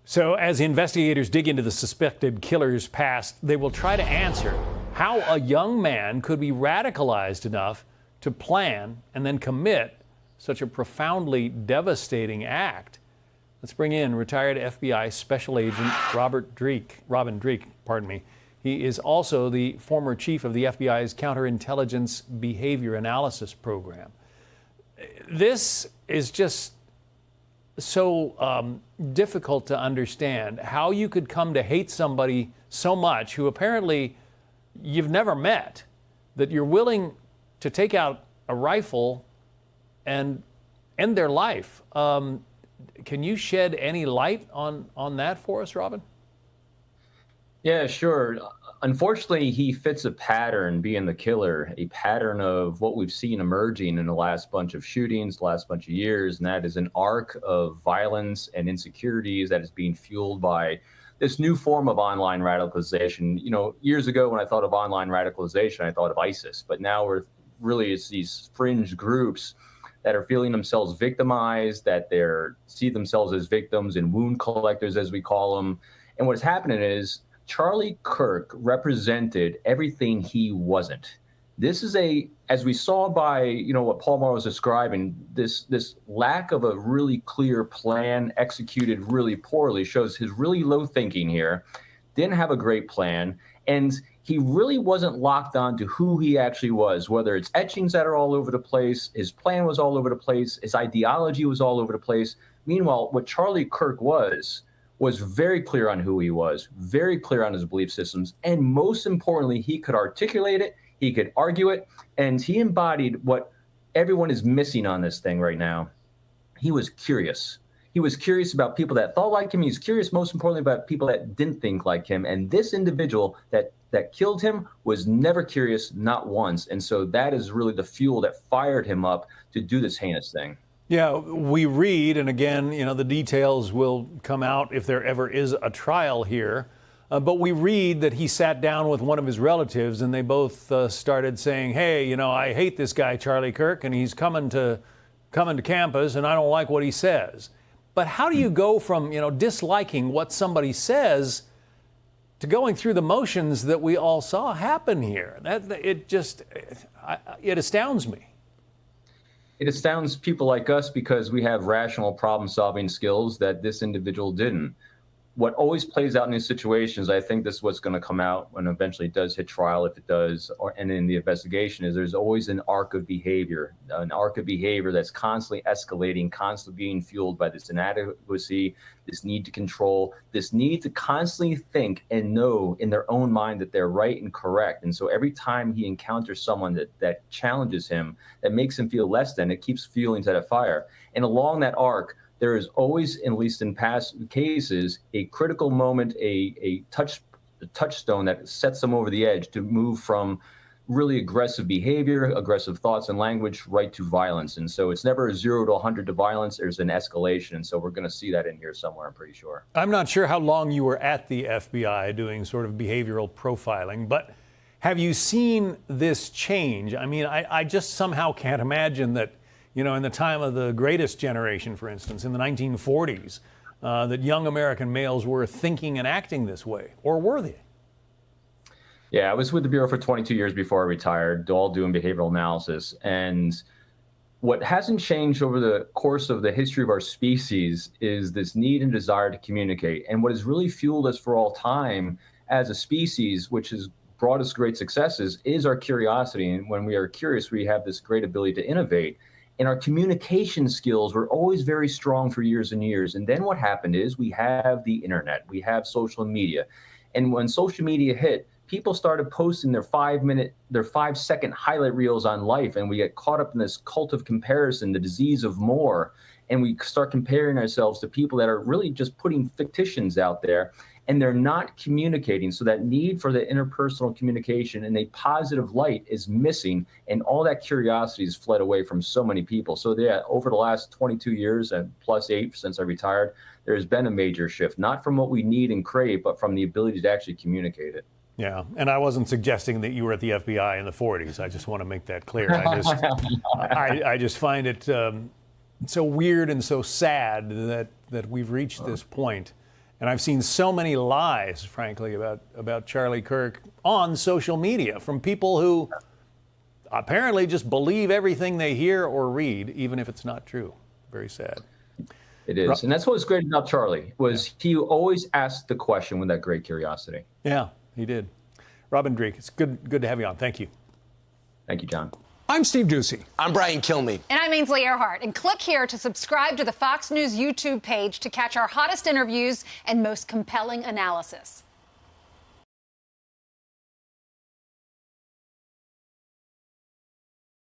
So as investigators dig into the suspected killer's past, they will try to answer how a young man could be radicalized enough to plan and then commit such a profoundly devastating act. Let's bring in retired FBI Special Agent Robin Dreeke, pardon me. He is also the former chief of the FBI's Counterintelligence Behavior Analysis Program. This is just so difficult to understand, how you could come to hate somebody so much who apparently you've never met, that you're willing to take out a rifle and end their life. Can you shed any light on that for us, Robin? Yeah, sure. Unfortunately, he fits a pattern, being the killer, a pattern of what we've seen emerging in the last bunch of shootings, the last bunch of years, and that is an arc of violence and insecurities that is being fueled by this new form of online radicalization. You know, years ago when I thought of online radicalization, I thought of ISIS, but now it's these fringe groups that are feeling themselves victimized, that see themselves as victims and wound collectors, as we call them. And what's happening is Charlie Kirk represented everything he wasn't. This is as we saw by, what Paul Moore was describing, this lack of a really clear plan executed really poorly shows his really low thinking here, didn't have a great plan, and he really wasn't locked on to who he actually was, whether it's etchings that are all over the place, his plan was all over the place, his ideology was all over the place. Meanwhile, what Charlie Kirk was very clear on who he was, very clear on his belief systems, and most importantly, he could articulate it, he could argue it, and he embodied what everyone is missing on this thing right now. He was curious. He was curious about people that thought like him. He was curious, most importantly, about people that didn't think like him. And this individual that killed him was never curious, not once. And so that is really the fuel that fired him up to do this heinous thing. Yeah, we read, and again, the details will come out if there ever is a trial here, but we read that he sat down with one of his relatives and they both started saying, hey, I hate this guy, Charlie Kirk, and he's coming to campus and I don't like what he says. But how do you go from, disliking what somebody says to going through the motions that we all saw happen here? It astounds me. It astounds people like us because we have rational problem-solving skills that this individual didn't. What always plays out in these situations, I think this is what's going to come out when eventually it does hit trial, if it does, and in the investigation, is there's always an arc of behavior that's constantly escalating, constantly being fueled by this inadequacy, this need to control, this need to constantly think and know in their own mind that they're right and correct. And so every time he encounters someone that challenges him, that makes him feel less than, it keeps fueling that fire. And along that arc, there is always, at least in past cases, a critical moment, a touchstone that sets them over the edge to move from really aggressive behavior, aggressive thoughts and language, right to violence. And so it's never a 0 to 100 to violence. There's an escalation. And so we're going to see that in here somewhere, I'm pretty sure. I'm not sure how long you were at the FBI doing sort of behavioral profiling, but have you seen this change? I mean, I just somehow can't imagine that, in the time of the greatest generation, for instance, in the 1940s, that young American males were thinking and acting this way, or were they? Yeah, I was with the Bureau for 22 years before I retired, all doing behavioral analysis. And what hasn't changed over the course of the history of our species is this need and desire to communicate. And what has really fueled us for all time as a species, which has brought us great successes, is our curiosity. And when we are curious, we have this great ability to innovate. And our communication skills were always very strong for years and years. And then what happened is we have the internet, we have social media. And when social media hit, people started posting their 5-second highlight reels on life. And we get caught up in this cult of comparison, the disease of more. And we start comparing ourselves to people that are really just putting fictions out there. And they're not communicating. So that need for the interpersonal communication in a positive light is missing. And all that curiosity has fled away from so many people. So yeah, over the last 22 years and plus 8 since I retired, there has been a major shift, not from what we need and crave, but from the ability to actually communicate it. Yeah, and I wasn't suggesting that you were at the FBI in the 40s. I just want to make that clear. I just find it so weird and so sad that we've reached this point. And I've seen so many lies, frankly, about Charlie Kirk on social media from people who apparently just believe everything they hear or read, even if it's not true. Very sad. It is. And that's what was great about Charlie, was he always asked the question with that great curiosity. Yeah, he did. Robin Dreeke, it's good to have you on. Thank you. Thank you, John. I'm Steve Doocy. I'm Brian Kilmeade. And I'm Ainsley Earhart. And click here to subscribe to the Fox News YouTube page to catch our hottest interviews and most compelling analysis.